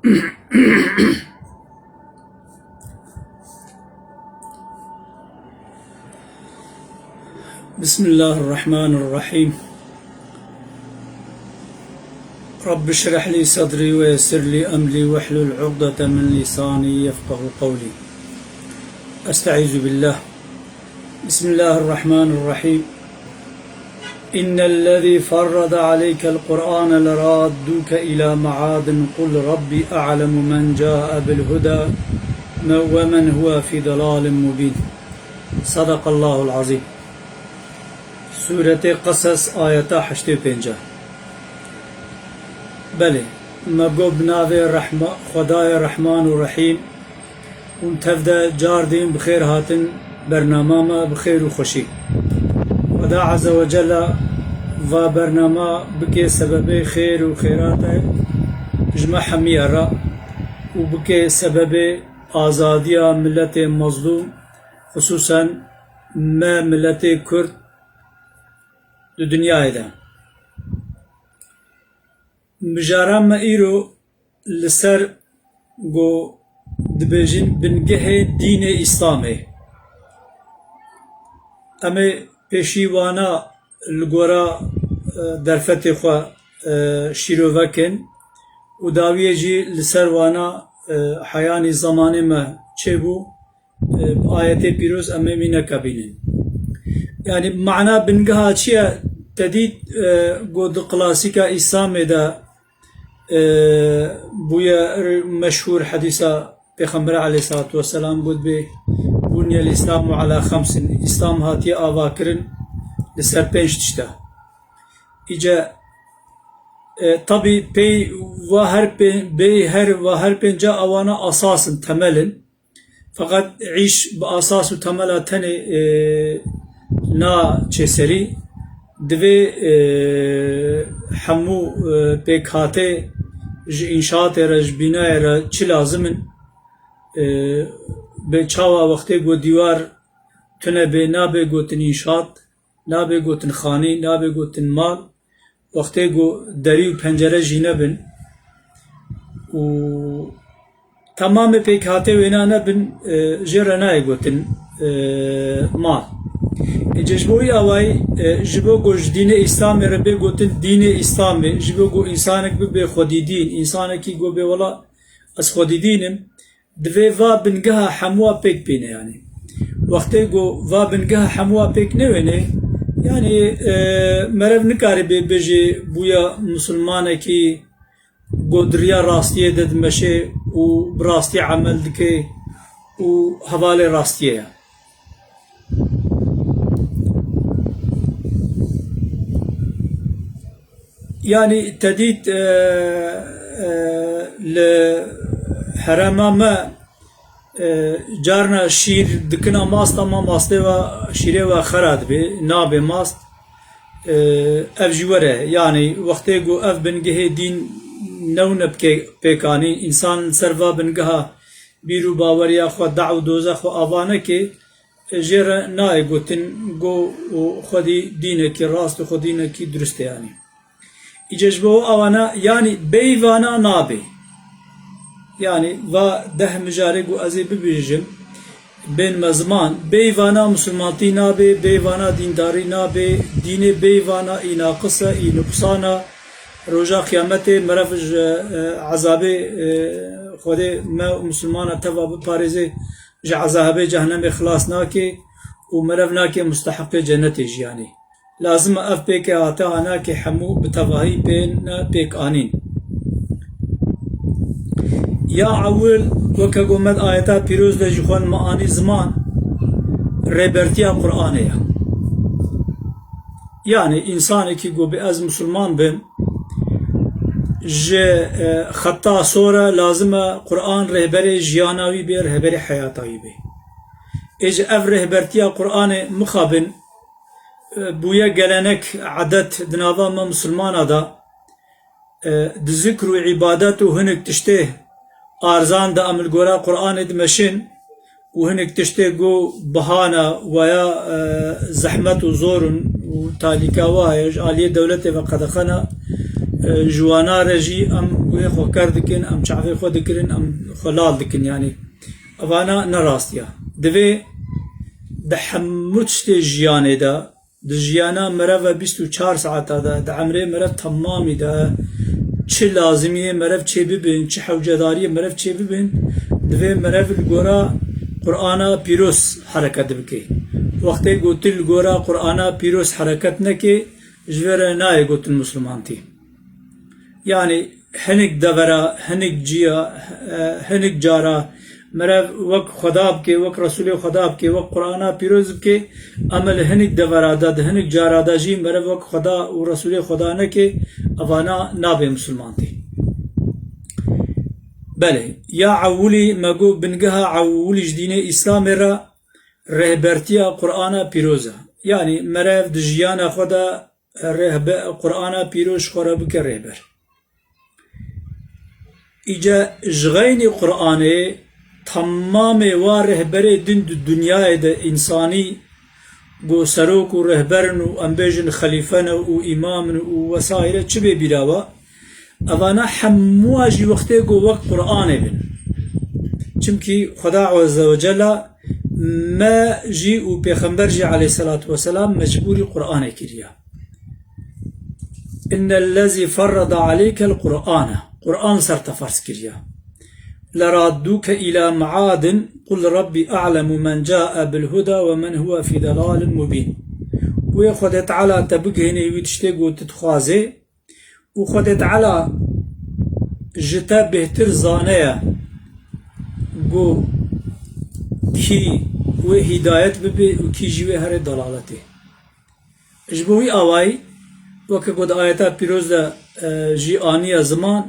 بسم الله الرحمن الرحيم رب اشرح لي صدري ويسر لي أمري واحلل عقدة من لساني يفقه قولي أستعيذ بالله بسم الله الرحمن الرحيم إن الذي فرض عليك القرآن لرادوك إلى معاد قل ربي أعلم من جاء بالهدى ومن هو في ضلال مبين صدق الله العظيم Sureti Qasas ayeta 85. Beli, me gob navê Xwedaya Rehman û Rahîm û tevde cardîn bi xêr hatin bernama me bi xêr û xweşî. Xweda Azze ve Celle va bernama bike sebebê xêr û xêratê ji me hemîya re û bike sebebê azadiya milletê mazlûm, hususan me milletê Kurd dünyayê de. Mijaran me îro li ser got dibêjin bingehê dînê Îslamê. Em ê pêşîwana li gora derfetê xwe şîrovekin û dawiyê jî li ser wana heyanî zamanê me çêbû ayetê pîroz em ê wî nekebînin. Yani mana bingeha çiye tedît got di klasîka İslamê de bûye meşhûr hedîsa Pêxemberê aleyhissalatu vesselam got bê bunyel İslamu ala xemsin. İslam hatiye avakirin li ser pênc tişte. Îce tabi pey her pênca awana asasın, temelin. Fakat iş bi asas û temela tenê na çêserî divê hemû pêkhatê ji înşaatê re ji bînayê re çi lazim in bi çawa wextê got dîwar tune bê nabe gotin înşaat, nabe gotin xanî, nabe gotin mal, wextê got derî û pencere jî nebin û tamamê pêkhatê wêna nebin jê re nayê gotin mal. Ji bo wî awayî ji bo got ji dînê Îslamê re bê gotin dînê Îslamê, ji bo got însanek bibe xwedîdîn, însanekî got bê wela ez xwedîdînim, divê va bingeha hemû pêk bîne yani. Wextê got va bingeha hemû pêk newêne, yani merev nikarî bê bêjê bûya musulmanekî got diriya rastiyê de dimeşe û bi rastî emel dike û hevalê rastiyê ye. Yani tedît li herema me carna şîr dikina mast ama mastê ve şîrê ve xera dibe, nabe mast. Ev jî were yani wextê got ev bingehê dîn newne pêkanî, însan li ser va bingeha bîr û baweriya xwe deዕ û dozex û ava neke jê re nayê gotin got xwedî dînekî rast û xwe dînekî durist e yani. İce ji bo awana yani beyvana nabe. Yani va deh mijarê got ez ê bibêjim bên me ziman beyvana musulmantî nabe, beyvana dîndarî nabe, dînê beyvana înaqis e, înûqsana roja qiyamete merev ji ezabê Xwedê me musulmana teva biparêze ji ezabê cehennemê xilas nake û merev nake musteheqê cennetê jî yani. Lazım ev pêkê hate ana ki hemû bi tevahî pêk anîn. Ya ewil weke gomet ayeta pîroz de jî xwe me anî ziman rêbertiya Qur'anê ye. Yani insanekî got bê ez musulman bim ji xeta sonra lazım e Qur'an rehberê jiyana wî bê, rehberê heyata wî bê. Êjî ev rehbertiya Qur'anê mixabin bûye gelenek adet di nava me musulmana da di zikr û îbadet û hinek tiştê arzan de em li gora Qur'anê dimeşin û hinek tiştê got bihana weya zehmet û zorun û talîka wa heye ji aliyê dewletê ve qedexena جوانا رجي ام وي خو كردكن ام چاوي خو دكرن ام خلال دكن يعني اوانا نراستيا دوي دحمد شتي جيانه دا دجيانا مرف 24 ساعت دا دعمره مرف تمامي دا چه لازمیه مرف چه ببین چه حوجداری مرف چه ببین دوی مرف الگورا قرآن پیروس حرکت بکی وقتی گوتی الگورا قرآن پیروس حرکت نکی جوره نای گوت المسلمان تی يعني هنك دورا هنك جيا هنك جارا مرف وق خداب کے وق رسول خداب کے وق قرآن پیروز کے عمل هنك دورا داد هنك جارا دا جی مرف وق خدا و رسول خدا نے کے اوانا ناب مسلمان تھی بله یا عولی مگو بنگها عولی جدین اسلام را رهبرتیا قرآن پیروزه يعني مرف دجیان خدا قرآن پیروز خورا بکر رهبر ایجا جغین قرآن تمام و رهبر دین دنیای دا انسانی گو سروک و رهبرن و انبیجن خلیفن و امامن و وسائل چه بی بیراوا اوانا حمواجی وقتی گو وقت قرآن بین چمکی خدا عز و جل ما جی و پیغمبر جی علیه الصلاة والسلام مجبوری قرآن کریا إن الذي فرض عليك القرآن قرآن سرتفرس كريا لرادوك إلى معاد قل ربي أعلم من جاء بالهدى ومن هو في ضلال مبين وخدت على تبقهني ويتشتق وتتخازي وخدت على جتا بهتر زانية قو كي وهداية ببي وكي جيوه هر ضلالته اجبوي آواي وكا قد آياتا پیروز جي آنية زمان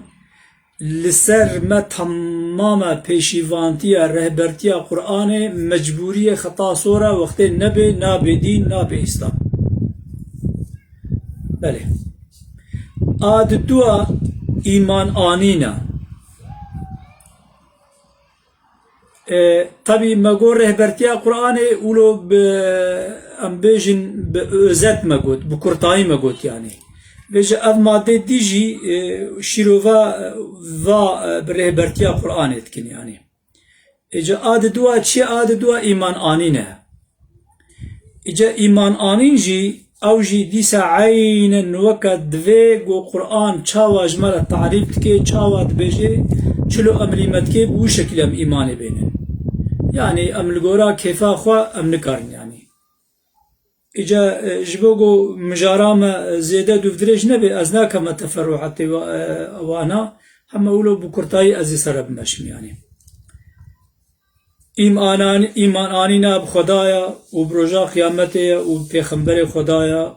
لسر ما تماما پیشیوانتیا رهبرتیا قرآن مجبوری خطا سورا وقت نبی نابی دین نابی اسلام بله آد دوا ایمان آنینا طبی مگو رهبرتیا قرآن اولو ام بیجن بأزت مگود بکرتایی مگود يعني وجه اف ماده دیجی شیرووا و برهبرتیا قرآن اتکن يعني اجا آد دوا چی آد دوا ایمان آنینه اجا ایمان آنین جی او جی دیسا عین وکا دوی گو قرآن چاوا جمال تعریف که چاوا دبیجه چلو امریمت که بو شکل ام ایمان بینن يعني ام لگورا کیفا خوا ام نکارن يعني إجا جبوجو مجارام زيادة دوفدريج نبي أزناك ما تفرعت وأنا هم أولو بكرتاي أزي سرب مشم يعني إيمان آنينا بخدايا وبرجا قيامته وبيخمبر خدايا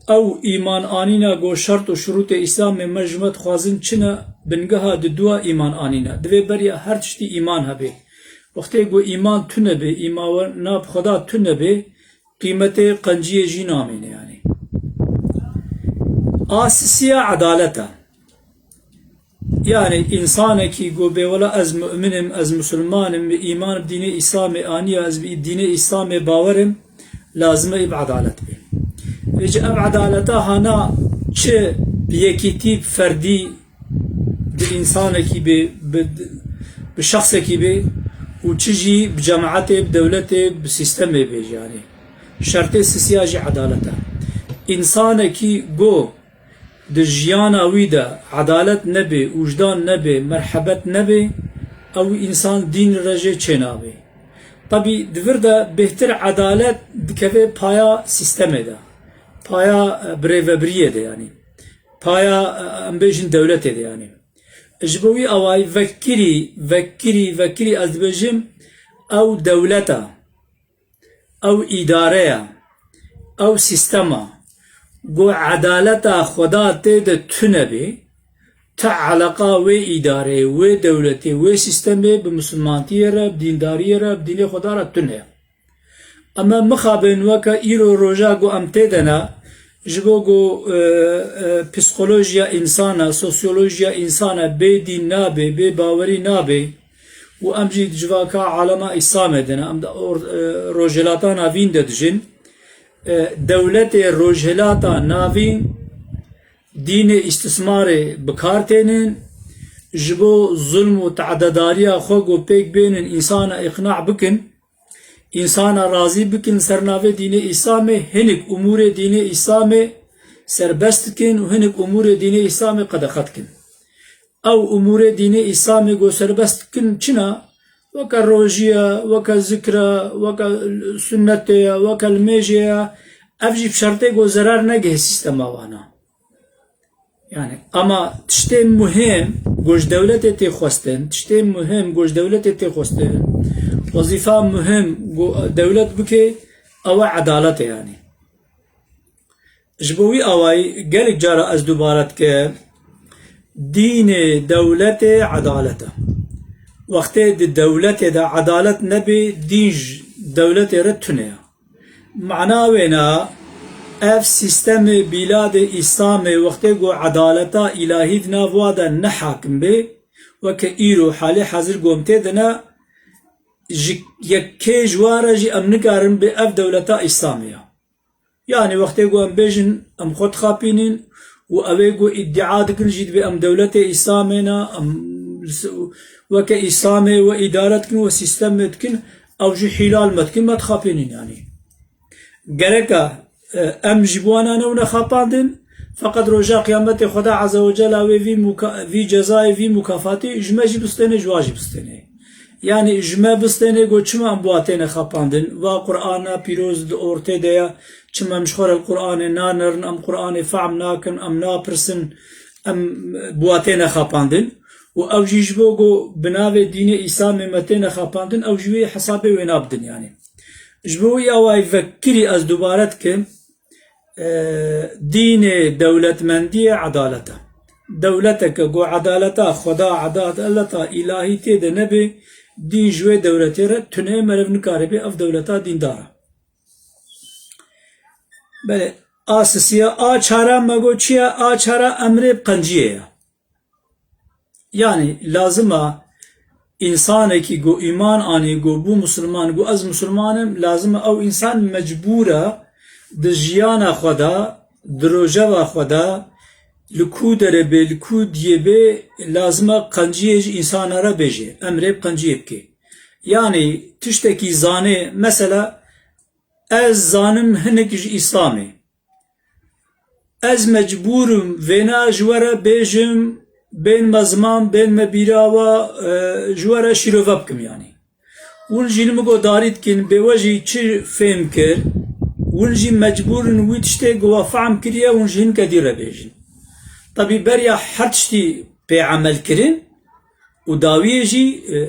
أو إيمان آنينا جو شرط وشروط إسلام من مجمد خوازن چنا بنجها ددوا إيمان آنينا دوي بريا هر چشتي إيمان هبه وقتی گو ایمان تو نبی ایمان ناب خدا تو نبی قیمت قنجی جی نامینه یعنی آسیسیه عدالته يعني إنسان كي جو بولا از مؤمنم از مسلمانم إيمان بدين إسلام آنية از بدين إسلام باورم لازم بعدالت به وجه عدالته هنا چه بيكتيب فردي بالإنسان كي بالشخص كي به وتجي بجماعته بدولته بسيستمه بيجي يعني شرط سياسي عدالته إنسان كي جو دجيانا ويدا عدالت نبي وجدان نبي مرحبت نبي او انسان دين رجي چنابي طبي دفردا بهتر عدالت دكفي پايا سيستمه ده پايا بريفبريه ده يعني پايا امبيجن دولته ده يعني اجبوي اواي وكري ازبجم او دولته او اداره او سيستما گو عدالت خدا تید تنبی تا علاقه و اداره و دولتی و سیستمی به مسلمانتی را بدینداری را بدین خدا را تنه اما مخابن وکا ایرو روژا گو امتدنا جبو گو پسیکولوژیا انسانا سوسیولوژیا انسانا به دین نابه به باوری نابه و امجی جواکا عالم اسلام دنا ام روجلاتا ناوین دجن دولت روجهلاتا ناوین دین استثمار بکارتینن جبو ظلم و تعداداریا خوگ و پیک بینن انسان اقناع بکن انسان راضی بکن سرناوه دین اسلام هنک امور دین اسلام سربست کن و هنک امور دین اسلام قدخت کن او امور دین اسلام گو سربست کن چنا وکا روژیا وکا ذکرا وکا سنتیا وکا المیجیا افجی بشرطه گو zarar نگه سیستم آوانا yani ama tişte mühim goş devlete te xwestin tişte mühim goş devlete te xwestin vazifa mühim devlet bike ava adalet yani jbowi avay gelek cara ez dubarat ke dine devlete adalete vakte de devlete de adalet nebi din devlete retune معناه وینا اف سیستم بلاد اسلام وقتی گو عدالتا الهی دنا وادا نحاکم به وکه ایرو حالی حاضر گومته دنا یکی جواره جی ام نکارن به اف دولتا اسلامیه یعنی وقتی گو ام بیجن ام خود خاپینین و اوی گو ادعا دکن جید به ام دولت اسلامینا ام وکه اسلامی و ادارت کن و سیستم متکن او جی حلال متکن مت خاپینین yani گرکا ام جبوانا نونا خاپاندن فقط رجا قیامت خدا عز و جل وی جزای وی مکافاتی اجماع جی بستنه جواجی بستنه yani اجماع بستنه گو چما ام بواتین خاپاندن و قرآن پیروز ارته دیا چما مشخور القرآن نانرن ام قرآن فعم ناکن ام ناپرسن ام بواتین خاپاندن و او جیجبو گو بناوه دین اسلام متین خاپاندن او جوی حسابه وینابدن yani جبوی اوای فکری از دوبارت که دین دولتمندی عدالتا دولتا که گو عدالتا خدا عدالتا الهی تیده نبی دین جوی دولتی را تنه مرف نکاره بی اف دولتا دین داره بله آساسیه آچارا مگو چیه آچارا امر قنجیه yani lazıma İnsan ki go iman ani go bu Müslüman go az Müslümanım lazım o insan mecbura de jiyana Xuda drojava Xuda lukudere be lukudiye lazım qanciye insanlara beje emre qanciye ki yani tişteki zane mesela ez zanım hinek İslami ez mecburum vena jwara bejim بین مزمان بین مبیراوا جوارا شیرواب کم یعنی اون جیل مگو دارید کن به وجه چه فهم کر اون جی مجبورن ویدشته گوا فهم کریه اون جین کدی را بیجن طبی بریا هر تشتی به عمل کرن و داویه جی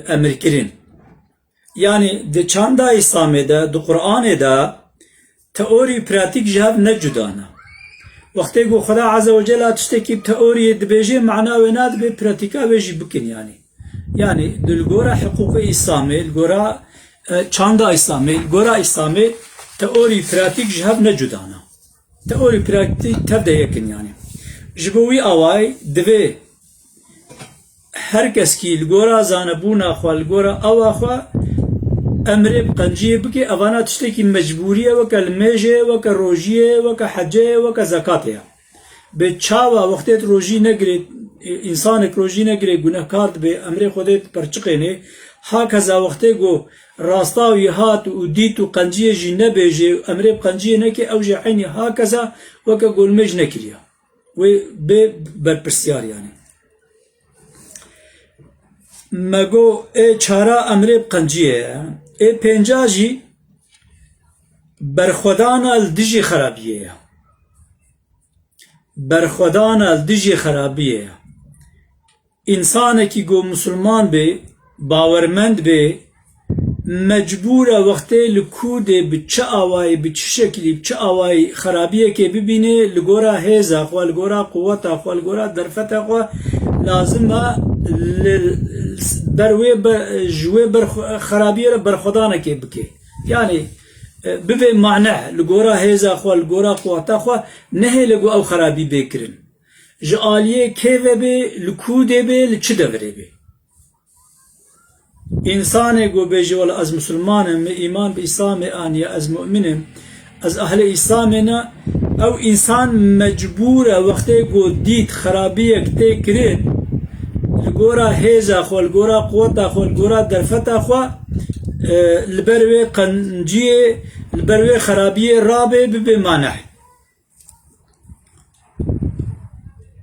امر کرن yani de çanda İslam'da de Kur'an'da teori pratik cevap ne cudana وقتی گو خدا عز و جل تشتکی تئوری دبیجی معنا و ناد به پراتیکا ویجی بکن yani دلگورا حقوق اسلامی دلگورا چاندا اسلامی دلگورا اسلامی تئوری پراتیک جهب نجدانا تئوری پراتیک تبدا یکن yani جبوی آوای دوی هر کس کی دلگورا زانبونا خو دلگورا آوا امر قنجیه بکی اوانا تشتکی مجبوریه وکا المیجه وکا روژیه وکا حجه وکا زکاتیه به چاوا وقتیت روژی نگری انسان روژی نگری گناه کارد به امر خودت پرچقینه ها کذا وقتی گو راستاوی هات و دیت و قنجیه جی نبیجه امر قنجیه نکی او جی عینی ها کذا وکا گلمیج نکریه و به برپرسیار yani مگو ای چارا امر قنجیه ای پنجاجی برخودان الدجی خرابیه برخودان الدجی خرابیه انسان کی گو مسلمان به باورمند به مجبور وقتی لکود بچه آوای بچه شکلی بچه آوای خرابیه که ببینه لگورا هیزا خو لگورا قوتا خو لگورا درفتا خو لازمه بروی جوی بر خرابیه بر خدا نکی بکی yani ببه معنی لگورا هیزا خو لگورا قوتا خو نه لگو او خرابی بکرن جالیه که به لکوده به لچه دوره به انسان گو بیجی ولی از مسلمانم ایمان به اسلام آنیا از مؤمنم از اهل اسلامنا او انسان مجبور وقتی گو دید خرابی کتی کرد لگورا هیزا خو لگورا قوتا خو لگورا درفتا خو لبروی قنجیه لبروی خرابی رابه ببه مانح.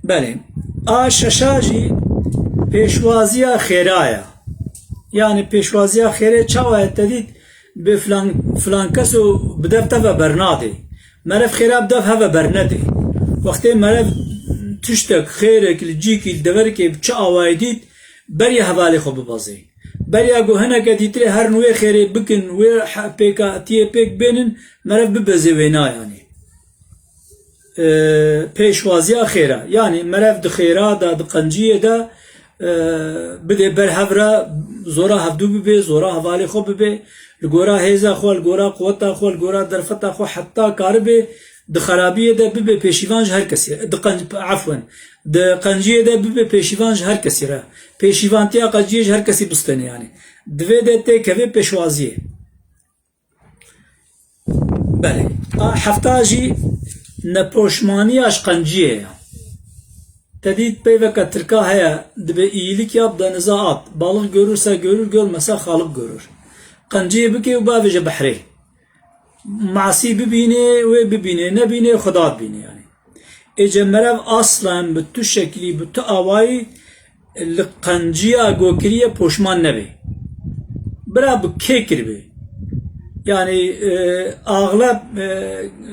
بله ششاجی پیشوازی خیرایا yani peşvaziya xêrê çawa tedît bi filan keso bidev teve bernadê merev xêra bidev heve bernedê wextê merev tiştek xêrek li cîkî li deverkê bi çi awayê dît beriya hevalê xwe bibazê beriya got hineke dîtirê her wê xêrê bikin wê pêkatiyê pêk bênin merev bibeze wê nayanê. Pêşwaziya xêra yani merev di xêra da di qenciyê de bide berhevra zora hevdû bibe zora hevalê xwe bibe li gora hêza xwe li gora quweta xwe li gora derfeta xwe heta karibe di xerabiyê de bibe pêşîvan ji her kesî re afwen di qenciyê de bibe pêşîvan ji her kesî re pêşîvantiya qenciyê ji her kesî bistene yani divê de têkeve pêşwaziyê. Belê hefta jî nepoşmaniya ji qenciyê ye tedît peyveka tirka heye dibe iyilik yap denize at balık görürse görür görmese halık görür qenciyê bike û bavêje behrê masî bibîne ve bibîne nebîne xuda bîne yani êce merev aslan bi tu şeklî bi tu awayî li qenciya gokiriye poşman nebe bira bi kê kiribe yani ağlab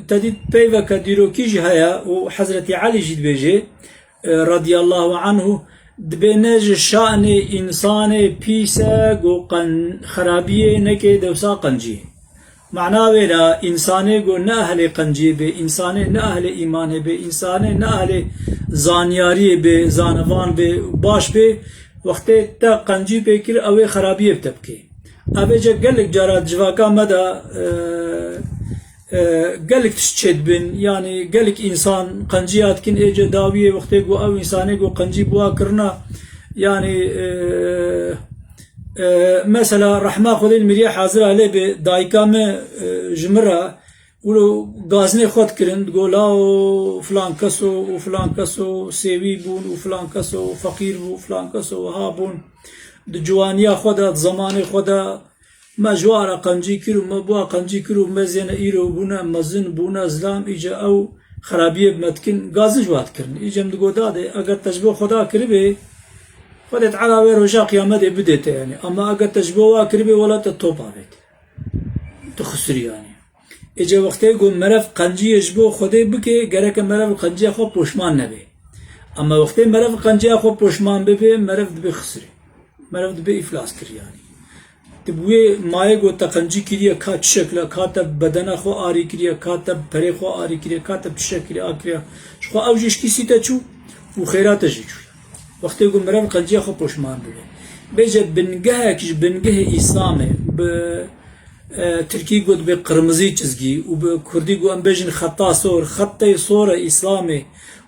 tedît peyveka dîrokî jî heye û Hezretî Alî jî dibêje radiyallahu anhu dibêne ji şanê însanê pîs e got xerabiyê neke dewsa qenciyê macna wê da însanê got ne ehlê qenciyê bê însanê ne ehlê îmanê bê însanê ne ehlê zanyariyê bê zanevan bê baş bê wextê te qencî pê kir ew ê xerabiyê bi te bike evêce gelek cara civaka me de gelek tişt çêdibin yani gelek insan qenciya dikin êce dawiyê wextê got ew însanê got qencî buwa kirina yani mesela rehma Xwedê miriye hazir e lê bê dayika me ji min re gazinê xwe dikirin got lao filan keso û filan keso sêwî bûn û filan keso feqîr bû filan keso wiha bûn di ciwaniya xwe de di zamanê xwe de me ji wara qencî kir û me buwa qencî kir û me zêne îro bûne mezin bûne zilam îce ew xerabiyê bi me dikin gazin ji wa dikirin îce em digot dadê eger te ji bo xweda kiribê Xwedê Teala wê roja qiyamedê bide te yani ama eger te ji bo wa kiribê wela te top avêt tu xisirî yani êce wextê got merev qenciyê ji bo Xwedê bike gerek e merev qenciya xwe poşman nebe ama wextê merev qenciya xwe poşman bibe merev dibe xisirî merev dibe îflas kir yani wê mayê got te qencî kiriye ka çi şekle ka te bedena xwe arî kiriye ka te perê xwe arî kiriye ka te çi şekilê a kiriye ji xwe ew jî şikîsî te çû û xêra te jî çû wextê got merev qenciya xwe poşman bibe bêje bingehek ji bingehê îslamê bi Tirkî got bê qirmizî çizgî û bi Kurdî got em bêjin xeta sor xetê sor e îslamê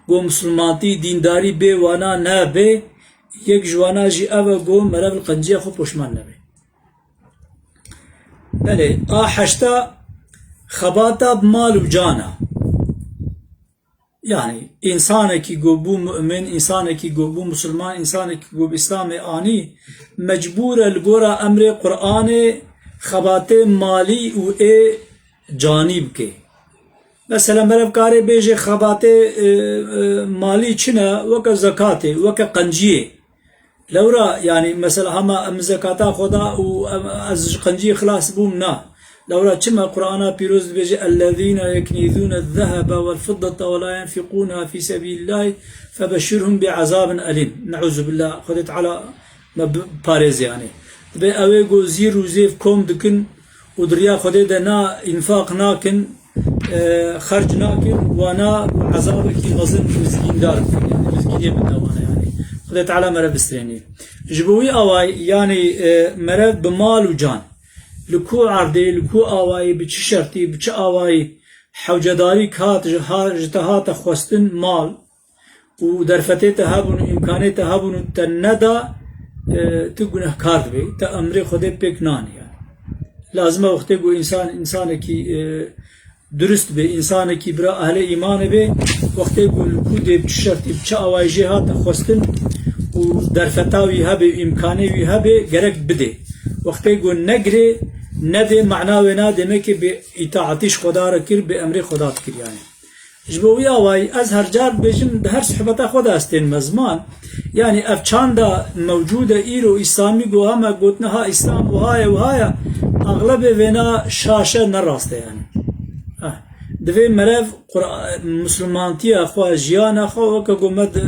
got musulmantî dîndarî bê wana nebe yek ji wana jî ew e got merev li qenciya xwe poşman nebe. Belê a heşta xebata bi mal û cana yani însanekî got bû mümin însanekî got bû musulman însanekî got bi îslamê anî mecbûr e li gora emrê Qur'anê xebatê malî û ê canî bike mesela merev karê bêje xebatê malî çi ne weke zekatê weke qenciyê lewra yani mesela hema em zekata xwe da û ez ji qenciyê xilas bûm na lewra çima Qur'ana pîroz dibêje ellezîne yeknîzûne ez-zehebe vel-fiddete ve la yenfiqûneha fî sebîlillâhi febeşşirhum bi'azâbin elîm ne'ûzu billah Xwedê Teala me parêz yani dibe ew ê got zîr û zêv kom dikin û diriya Xwedê de na înfaq nakin xerc nakin wana ezabekî mezin miskîndar bikin yani miskîniyê bin wana yani Xwedê Teala merev bistrênî ji bo wî awayî yani merev bi mal û can li ku erdê li ku awayî bi çi şertî bi çi awayî hewcedarî hat ji te hate xwestin mal û derfetê te hebûn û îmkanê te hebûn û te neda tu günehkar dibî te emrê Xwedê pêk nanî yani lazim e wextê got însanekî درست به انسان کی برا اهل ایمان به وقتی گل کود بشرط بچ اوایجه هات خوستن و در فتاوی هب امکانی وی هب گرک بده وقتی گل نگره نده معنا و نه demek ki به اطاعتش خدا را کر به امر خدا کر yani جبوی اوای از هر جار بجم هر صحبت خدا استن مزمان yani افچاندا موجوده ایرو اسلامی گو هم گوتنها اسلام و های اغلب ونا شاشه نراسته yani دوی مرف مسلمانتی اخوا جیان اخوا وکا گومد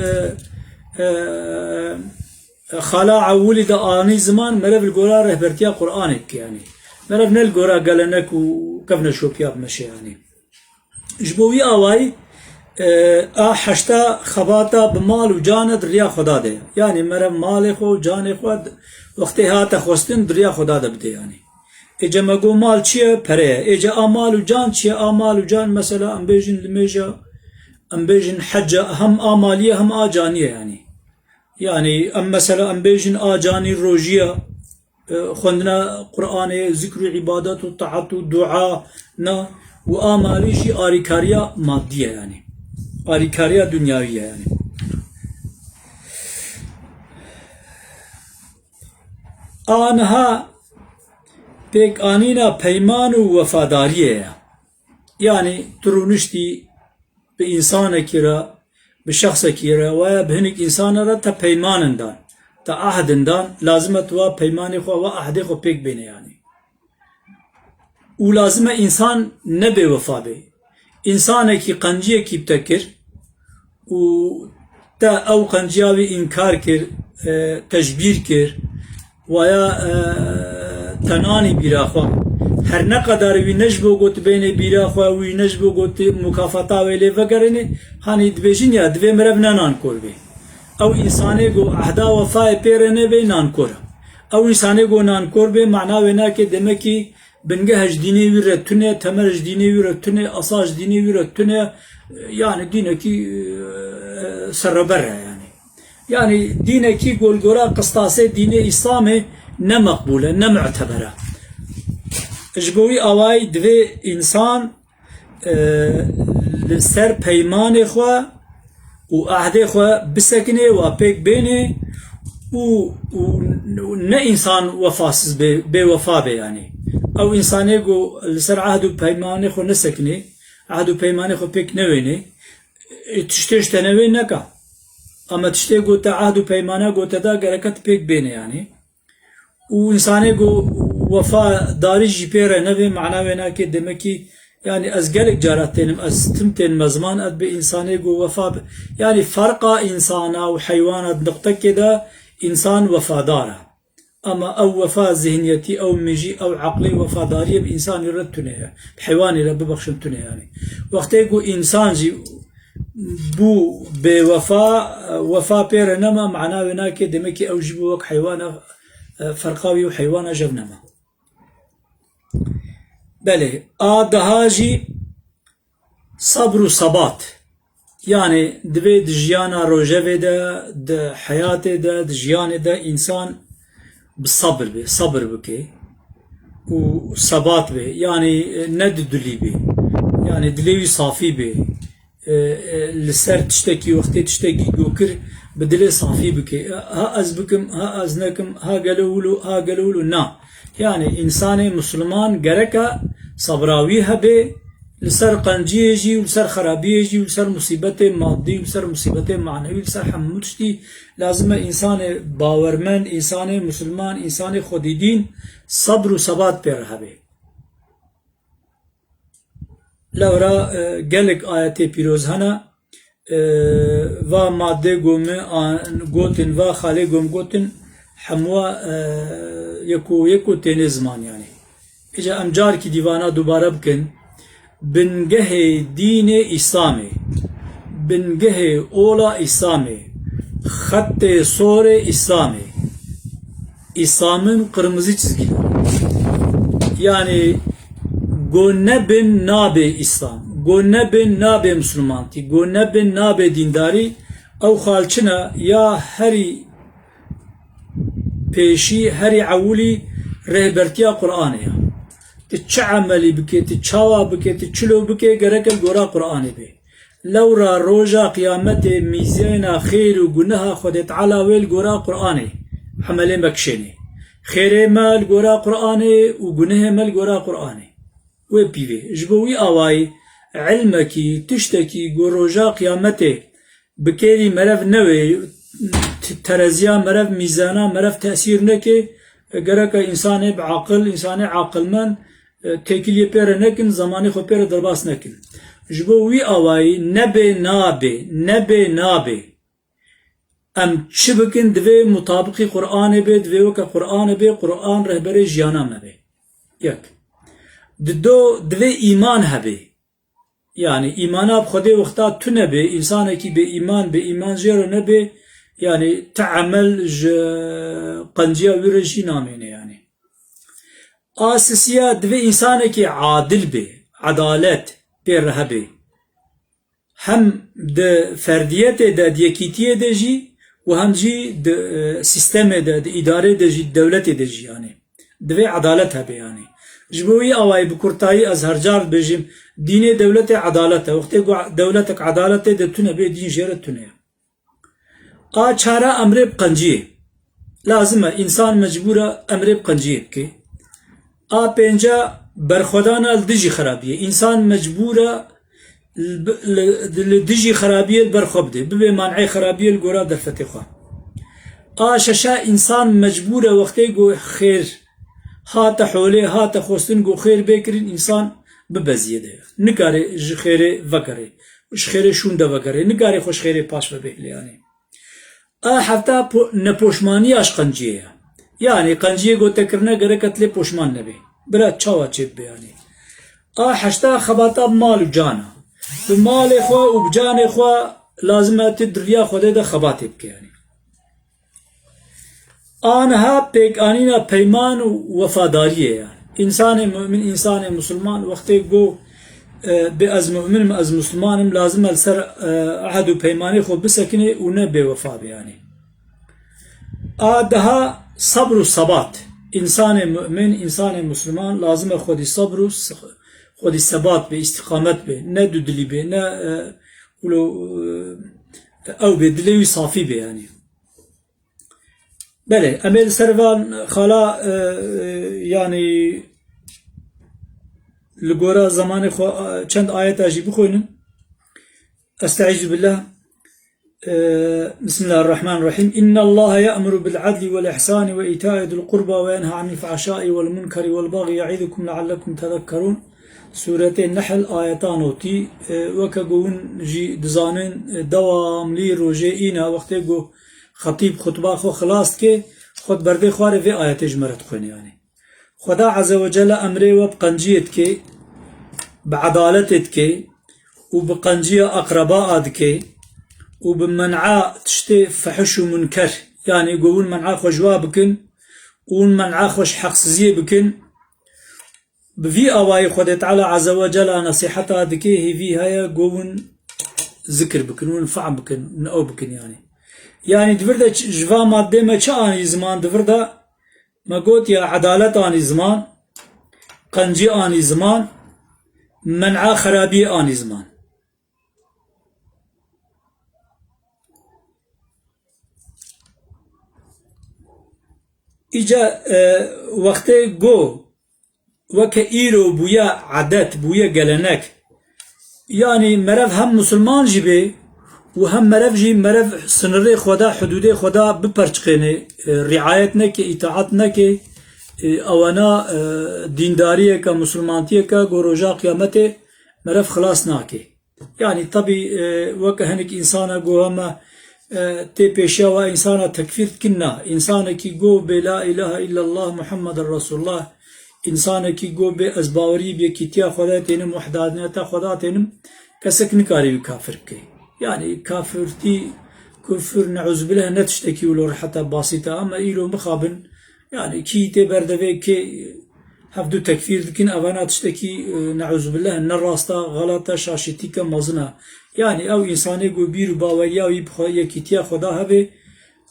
خلا عولی دا آنی زمان مرف الگورا رهبرتیا قرآن بکی yani مرف نل گورا گلنک و کفن شوپیاب مشه yani جبوی آوائی حشتا خباتا بمال و جان دریا خدا ده yani مرف مال خو جان خو وقتی هاتا خوستن دریا خدا ده بده yani Ece mego mal çiye pere, ece amalu can çiye amalu can mesela ambejin limeja, ambejin hacca hem amaliye hem acaniye yani. Yani mesela ambejin acani rojiya, khondna Kur'an'e zikru ibadetu taatu dua na ve amali şi arikariya maddiye yani. Arikariya dünyaviye yani. Anha pek anina peyman u vefadariye yani turunuşti bir insana kira bir şahsa kira veya bir insanlara ta peymanından ta ahdinden lazimet ve peymani ve ahdi ve pek bine yani u lazime insan ne be vefa be insana ki qanciye ki btekir u ta ev qanciya ve inkar kir tecbir kir veya تنانی بیرا خوا هر نقدر وی نجبو گوت بین بیرا خوا وی نجبو گوت مکافاتا ویلی وگرنه هانی دبیجین یا دوی مرف نان کور بی او انسانی گو عهدا وفای پیرنه بی نان کور او انسانی گو نان کور بی معنا وینا که دمکی بنگه هجدینی وی رتونه تمر هجدینی وی رتونه اساس دینی وی رتونه yani dineki sarraber yani dineki golgora kıstası dini İslam'ı ne makbule ne mu'tebere. Jbovi avay dve insan ser peymanê xwe û ahdê xwe bisekine ve pek bêne û ne insan vefasız bê vefa be yani. Ew insanê got li ser ahd û peymanê xwe nesekine, ahd û peymanê xwe pek nevêne, tiştê ji te nevê neka. Ama tiştê got te ahd û peymana got te da gereket pek bêne yani. و انسانی گو وفا داری جی پیره نبی معنا وینا که دمکی yani az gerek caratenim az timten mazman ad be insani go vefa yani farqa insana ve hayvanat nokta keda insan vefadara ama ev vefa zihniyeti ev miji ev akli vefadariye bir insan yürütüne hayvan ile bir bakışın tüne yani vakti go insanci bu be vefa pere nema معنا وینا که دمکی ev jibu vak hayvana فرقاوي وحيوان جبنما بله آدهاجي صبر وصبات يعني دوي دجيانا روجوه ده حياته ده دجيانه ده إنسان بالصبر به صبر بكي وصبات به يعني ند دلي به يعني دليوي صافي به لسر تشتكي وقت تشتكي جوكر بدلي صافي بكي ها أزبكم ها أزنكم ها قالولو نا يعني إنسان مسلمان جركا صبراوي هبه لسر قنجيجي ولسر خرابيجي ولسر مصيبة مادي ولسر مصيبة معنوي ولسر حموشتي لازم إنسان باورمن إنسان مسلمان إنسان خوددين صبر وثبات بير هبه لورا جلك آيات بيروز هنا و ماده گومه گوتن و خاله گوم گوتن حموا یکو تنه زمان yani اجا امجار کی دیوانا دوباره بکن بنگه دین اسلامی بنگه اولا اسلامی خط سور اسلامی İslam'ın kırmızı çizgileri yani gönne bin nabe İslam gönne bin nabe Müslümanti gönne bin nabe dindari ev xalçına ya heri peşi heri avuli rehbertiya Kur'an'ı ya چه عملی بکه چاوا بکه چلو بکه گرک گورا قرآن به لورا روجا قیامت میزان خیر و گناه خود تعالی ویل گورا قرآن عمل مکشنه خیر مال گورا قرآن و گناه مال گورا قرآن و بیوه جبوی آوای علمکی تشتکی گوروجا قیامت بکری مرف نوی ترزیا مرف میزانا مرف تأثیر نکه گرک انسان بعقل انسان عاقل من تکیلی پر نکن زمانی خو پر درباس نکن جبوی آوای نبه ام چی بکن دوی مطابقی قرآن به دوی وکا قرآن به قرآن رهبری جیانم نبه یک دوی ایمان هبه yani imana bxwedê wexta tu nebe insanekî bê îman jê re nebe yani teemel ji qenciya wî re jî namêne yani a sisiya divê insanekî adil bê edalet pê re hebe hem di ferdiyetê de di yekîtiyê de jî û hem jî di sistemê de di îdarê de jî dewletê de jî yani divê edalet hebe yani ji bo wî awayî bi kurtayî ez her car dibêjim dînê dewletê edalet e wextê ku dewletek edaletê de tune bê dîn jê re tune ye a çara emrê bi qenciyê lazim e însan mecbûr e emrê bi qenciyê bike a pênca berxwedana li dijî xerabiyê însan mecbûr e li dijî xerabiyê li ber xwe bide bibe manعê xerabiyê li gora derfetê xwe a şeşa însan mecbûr e wextê ku xêr hate holê hate xwestin ku xêr bêkirin însan bibeziyê de nikare ji xêrê vekere ji xêrê şûn de vekere nikare xwe ji xêrê paş vebêhle yani a heta nepoşmaniya ji qenciyê ye yani qenciyê gotekirine gerek et lê poşman nebe bira çawa çê bibe yani a heşta xebata bi mal û can e bi malê xwe û bi canê xwe lazim e tu diriya xwedê de xebatê bike yani aniha pêkanîna peyman û wefadariyê yani İnsan-ı mümin, insan-ı Müslüman vakti go be az müminim az Müslümanım lazım el ser ahd û peymanê xwe bisekine û ne bêwefa be yani a daha sabr û sebat İnsan-ı mümin, insan-ı Müslüman lazım e xwedî sabr û xwedî sebat be istikamet be ne dudilî be ne ew be dilê wî safî be yani بله امل سرvan xala yani لگورا زمان چند آیت اجی بخوینن استعيذ بالله بسم الله الرحمن الرحيم إن الله يأمر بالعدل والإحسان وإيتاء ذي القربى وينهى عن الفحشاء والمنكر والبغي يعظكم لعلكم تذكرون سورة النحل آيتان وتي وكجون جي دزانين دوام لي روجينا وقت جو خطيب خطبه خو خلاص که خود برده خواره في آیت جمرت خوینه yani خدا عز وجل امره و بقنجیت که بعدالتت که و بقنجیه اقرباء که و بمنعا تشتي فحش و منکر yani قوون منعا خوشوا بکن قوون منعا خوش حقسزیه بکن بفي اواي خود تعالى عز وجل نصيحتا دكي هي هيا قوون ذكر بکن و نفع بکن نأو بکن yani divirde jva madde me çi anî ziman divirde me gotiya edalet anî ziman qencî anî ziman men'a xerabiyê anî ziman îca wextê go weke îro bûye adet bûye gelenek yani merev hem Müslüman jî bê و هم مرف جی مرف سنره خدا حدود خدا بپرچقینه رعایت نکه اطاعت نکه اوانا دینداریه که مسلمانتیه که گروجا قیامت مرف خلاص ناکه yani tabi وکه هنک انسانا گو هما تی پیشا و انسانا تکفیر کننا انسانا کی گو به لا اله الا الله محمد رسول الله انسانا کی گو به از باوری به کیتیا خدا تینم وحدانیت خدا تینم کسک نکاری کافر که يعني كافرتي كفر نعوذ بالله نتشتكي ولو حتى بسيطة أما إيلو مخابن يعني كي تبردفي كي هفدو تكفير لكن أفانا تشتكي نعوذ بالله نراستا غلطة شاشتي كمازنا يعني أو إنساني قو بيرو باوريا ويبخوية كيتيا خدا هبه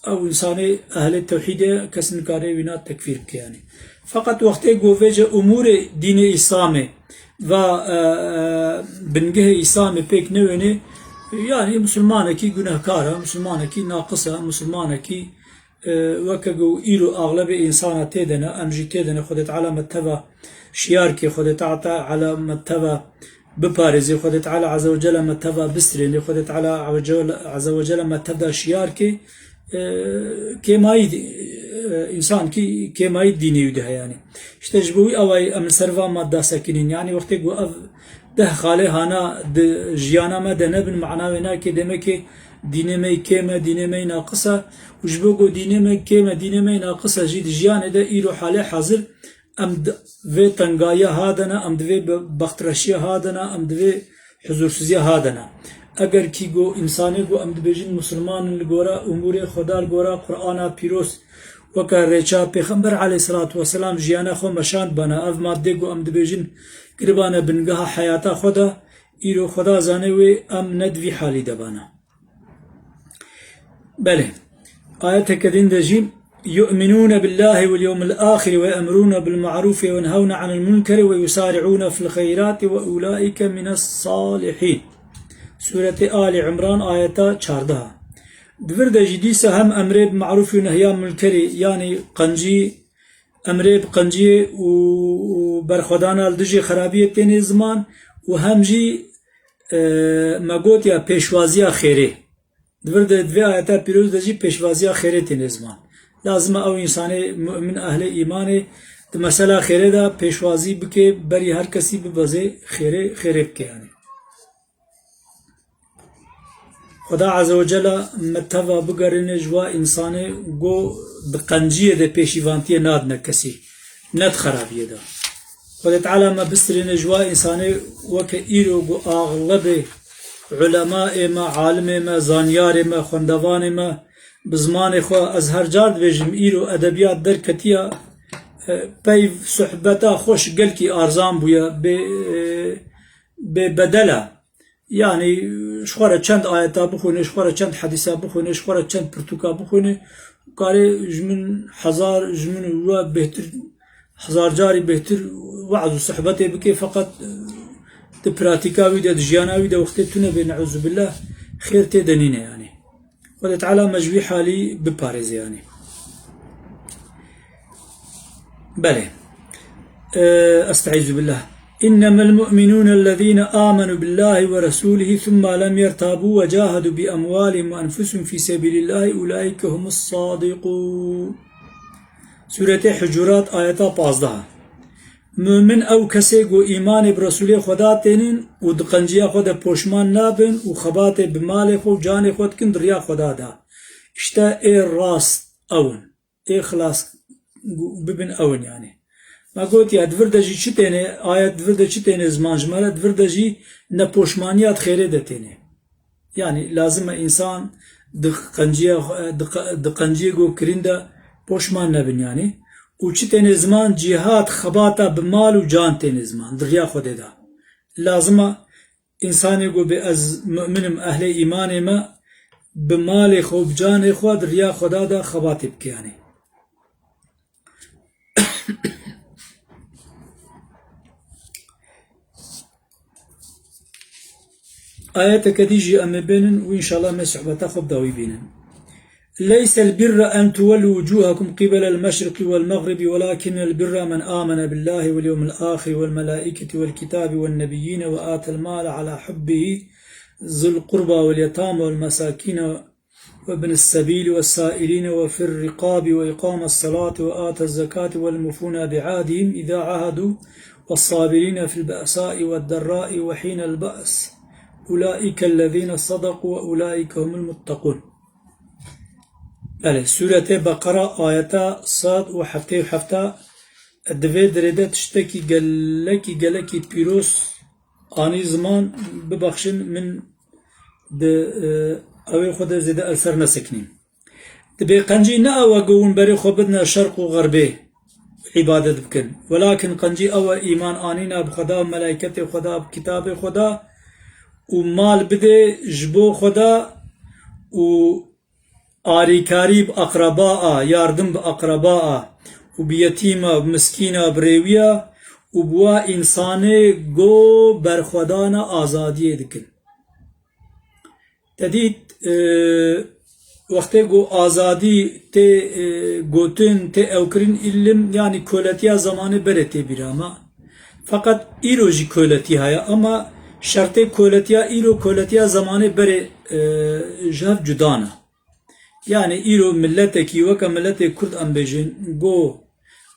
أو إنساني أهل التوحيد كسن كاري وينا تكفير يعني فقط وقتی گویج امور دین اسلامه و بنگه اسلام پیک نوینه يعني مسلمانة كي جناهكارة مسلمانة كي ناقصة مسلمانة كي وكجو إيرو أغلب إنسان تدنا أمجي تدنا خدت على متبع شياركي خدت على متبع ببارزي خدت على عز وجل متبع بسترين خدت على عز وجل متبع شياركي كما إنسان كي كما يديني يده يعني اشتجبوي أو أم سرفا مادة ساكنين يعني وقت جو ده خاله هانا جيانا ما ده نبن معناه كي دمك دينمي كيما دينمي ناقصة وجبوكو دينمي كيما دينمي ناقصة جيد جيان ده إيرو حاله حاضر أم في تنقايا هادنا أم في بخترشيا هادنا أم في حضورسزيا هادنا اگر کی گو انسانی گو ام دبیجین مسلمان لگورا امور خدا لگورا قرآن پیروس وکا ریچا پیغمبر علیه الصلاة والسلام جیانا خو مشاند بنا اف ماده گو ام دبیجین قربانا بنگاه حیاتا خدا ایرو خدا زانوی ام ندوی حالی دبانا بله آیت کدین دجیم يؤمنون بالله واليوم الآخر ويأمرون بالمعروف وينهون عن المنكر ويسارعون في الخيرات وأولئك من الصالحين سورة آل عمران آية 14 دفرد جديسة هم أمر بمعروف ونهي عن المنكر يعني قنجي أمر بقنجي وبرخدانا لدجي خرابية تاني زمان وهم جي مقوت يا پیشوازي خيري دفرد دوی آياتا پیروز دجي پیشوازي خيري تاني زمان لازم او انسان مؤمن اهل ایمان مسئله خيري دا پیشوازي بكي بري هر کسی ببزي خيري بكي يعني خدا عز وجل متوا بگرن جوا انسان گو بقنجیه ده پیشیوانتی ناد نکسی ند خرابیه ده خدا تعالی ما بسترین جوا انسان وک ایرو گو اغلب علماء ما عالم ما زانیار ما خندوان ما بزمان خو از هر جارد بجم ایرو ادبیات در کتیا پی صحبتا خوش گل کی ارزان بویا به بدله يعني شخورة چند آياتا بخونه شخورة چند حديثا بخونه شخورة چند پرتوكا بخونه وكاري جمن حزار جمن و بهتر حزار جاري بهتر وعظ وصحبته بكي فقط ده براتيكاوي ده جياناوي ده وقت تونه نعوذ بالله خير تدنينه يعني وده تعالى مجوي حالي بباريز يعني بله استعيذ بالله إنما المؤمنون الذين آمنوا بالله ورسوله ثم لم يرتابوا وجاهدوا بأموالهم وأنفسهم في سبيل الله أولئك هم الصادقون سورة حجرات آيات 15 مؤمن أو كسيقو إيمان برسول خدا تنين ودقنجيا خدا پوشمان نابن وخبات بمال خو جان خود كن دريا خدا دا اشتا اي راست اون اي خلاص ببن اون يعني ما قلت يا دفردجي چتينه آيات دفردجي چتينه زمان جمالة دفردجي نپوشمانيات خيره دتينه يعني لازم إنسان دقنجيه گو كرينده پوشمان نبن يعني و چتينه زمان جهاد خباتا بمال و جان تينه زمان دريا خوده دا لازم إنسان گو بأز مؤمنم أهل إيمان ما بمال خو بجان خو دريا خودا دا خبات بك يعني آيات كديجي أم بينن وإن شاء الله مسحبة خب داوي بينن ليس البر أن تولوا وجوهكم قبل المشرق والمغرب ولكن البر من آمن بالله واليوم الآخر والملائكة والكتاب والنبيين وآتى المال على حبه ذو القربى واليتامى والمساكين وابن السبيل والسائلين وفي الرقاب وإقام الصلاة وآتى الزكاة والمفون بعهدهم إذا عهدوا والصابرين في البأساء والضراء وحين البأس أولئك الذين صدقوا وأولئك هم المتقون سورة بقرة آيات صاد وحفتة الدفع دريدة تشتكي قلكي بيروس آني زمان ببخشن من اوی خود زیده السر نسکنیم دبی قنجی نه او گون بری خو بدنا شرق و غربی عبادت بکن ولكن قنجی او ایمان آنینا بخدا و ملائکت خدا و کتاب خدا و مال بده جبو خدا و آریکاری با اقرباء یاردم با اقرباء و بیتیما مسکینا بریویا و بوا انسانه گو برخودانا آزادیه دکن تدید وقتی گو آزادی تی گوتن تی اوکرین علم yani köletiya zamanı berete bir ama fakat iroji köleti haya ama şartı köletiya iro köletiya zamanı bere jav cudana yani iro milleteki vaka millete Kurd ambejin go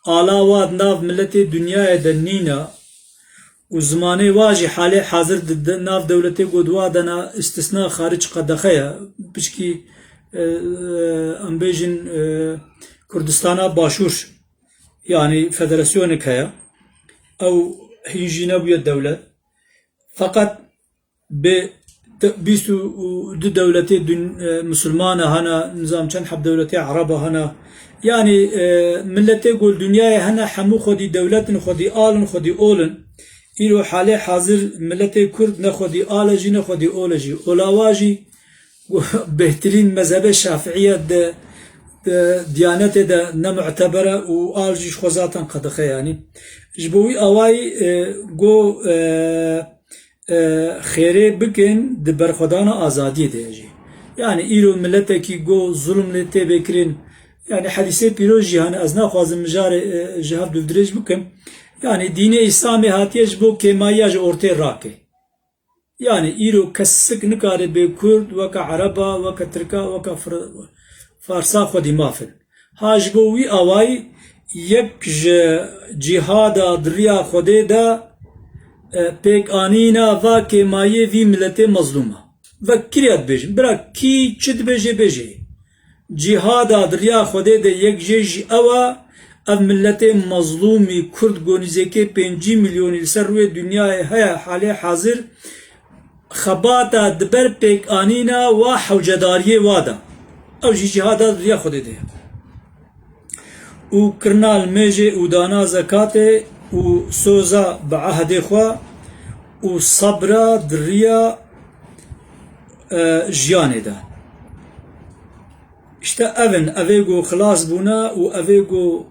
alavad nav millete dünyaya dennina و زمانه واجی حاله حاضر ناف دولتی گودوا دنا استثناء خارج قدخیا پشکی امبیجن کردستانا باشور yani federasyonu kaya او هنجينا بيا الدولة فقط بيسو دو دولتي مسلمانة هنا نظام كان حب دولتي عربة هنا يعني ملتي قول دنيا هنا حمو خدي دولت خدي آلن خدي أولن إلو حالي حاضر ملتي كرد نخدي آلجي نخدي أولجي أولاواجي بهترين مذهب الشافعية ديانته ده نمعتبرة وآلجيش خوزاتا قدخه يعني جبوي أواي جو خيري بكن دبر خدانا آزادي ديجي يعني إيرو ملتكي جو ظلم لتي بكرين يعني حديثي بيروجي هانا أزنا خوازم مجاري جهاب دفدريج بكم يعني دين إسلامي هاتيج بو كماياج أورتي راكي يعني إيرو كسك نكاري بكرد وكا عربا وكا تركا وكا فارسا خودی مافن هاج بوی آوای یک جهادا دریا خوده دا پیک آنینا و که مایه وی ملت مظلومه و کریات بیجن برا کی چد بیجه جهادا دریا خوده دا یک جیج اوا اف ملت مظلومی کرد گونیزه که 5 میلیون سر روی دنیای هیا حالی حاضر خباتا دبر پیک آنینا و حوجداریه وادا او جهادا دریا خوده ده و کرنال میجه و دانا زکاته و سوزا بعهد خوا و صبرا دریا جیانه ده işte evego خلاص buna و evego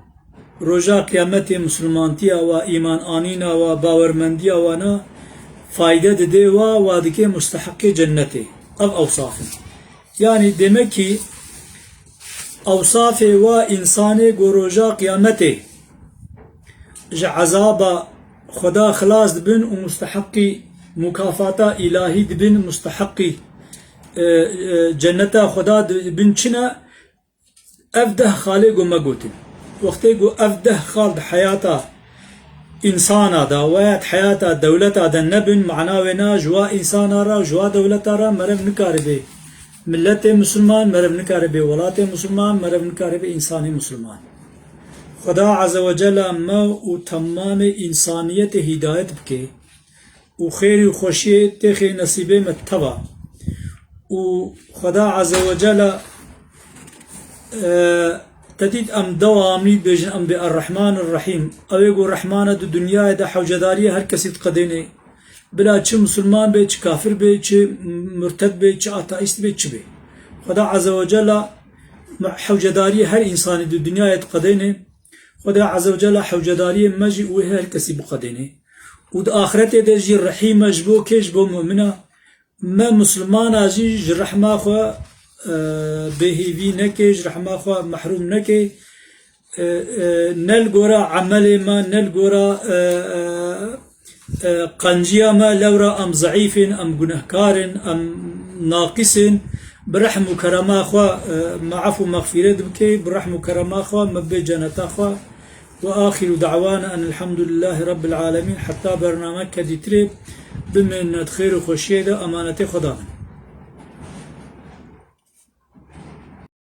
roja kıyameti Müslümantiya ve iman anina ve bavermendiya ve na fayda dede ve vadike müstahakki cenneti ev avsafın yani demek ki أوصاف وإنسان جروجا قيامته عذاب خدا خلاص دبن ومستحقي مكافاتا إلهي دبن مستحقي جنتا خدا دبن چنا أفده خالق ومقوتن وقتی جو أفده خالد حياتا إنسانا دا ويات حياتا دولتا دا نبن معناونا جوا إنسانا را جوا دولتا را مرم نكاربه ملت مسلمان مرب نکاره به ولات مسلمان مرب نکاره به انسانی مسلمان خدا عز و جل ما و تمام انسانیت هدایت بکه و خیر و خوشی تخی نصیبه متبا و خدا عز و جل تدید ام دوامی بجن ام به الرحمن الرحیم اویگو رحمان دو دنیا دا حوجداری هر کسی تقدینه بلا چه مسلمان به چه کافر به چه مرتد به چه آتائیست به چه به خدا عز و جل حوجداری هر انسانی دو دنیای قدینه خدا عز و جل حوجداری مجی و هر کسی بقدینه و د آخرت ده جی رحیم جبو کش بو مؤمنه ما مسلمان آجی رحمه خو بهیوی نکه رحمه خو محروم نکه نل گورا عمل ما نل گورا قنجيا ما لورا أم ضعيف أم جنهكار أم ناقص برحم وكرما أخوة معفو مغفرة بكي برحم وكرما أخوة مبي جنة أخوة وآخر دعوانا أن الحمد لله رب العالمين حتى برنامج كدي تريب بمن خير وخشية أمانة خدا